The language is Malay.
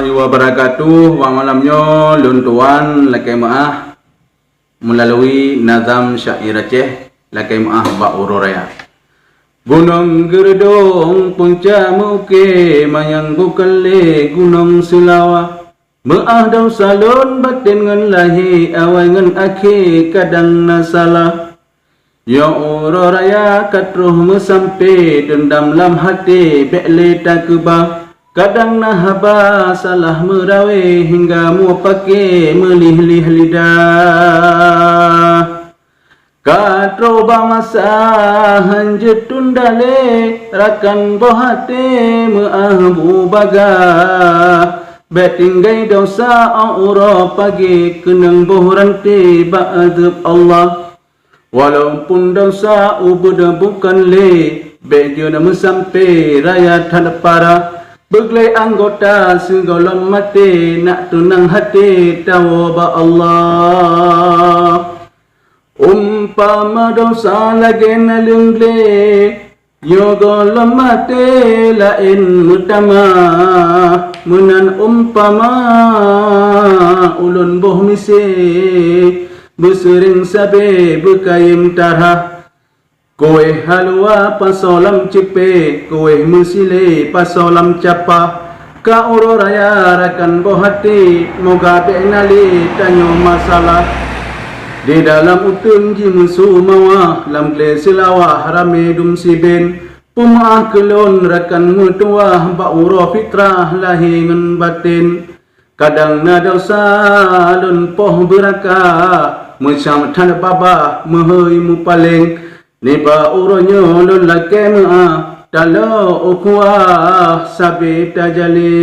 warahmatullahi wabarakatuh. Wa malamnya lun tuan lakai maah melalui nazam syair Aceh lakai maah ba ururaya. Gunung Gerdong punca muke mayang bukale gunung Sulawa. Maah daun salon batin ngan lahi awai ngan akhi kadang nasalah. Ya ururaya katruh mesampe dendam lam hati bekle tak kebah. Kadang nahaba salah merawe hingga mu pakai melih-lih lidah. Katro bangsa hanjut tundale rakan bohate meahu baga. Betinggai dosa aura pagi kenang bohranti ba'adab Allah. Walaupun dosa ubud bukan le bejo nama sampai raya tanah para. Beglai anggota segolong mati nak tunang hati tawaba Allah. Umpama dosa lagi nalungle yo golong mati lain utama. Menan umpama ulun boh misi bersering sabe berkayim tarah. Kowe halwa pasolam cipe, kowe musile pasolam capa. Ka ururaya rakan bohati, moga benali tanyo masalah. Di dalam utun jimusu mawa, lam kle silawah rame dum siben. Pumaah kelon rakan mutua, ba uro fitrah lahi ngan batin. Kadang nadosa lun poh beraka, macam tan baba mahoi mu paling. Niba uronyo lun lake maah, talo ukhuah sabi tajali.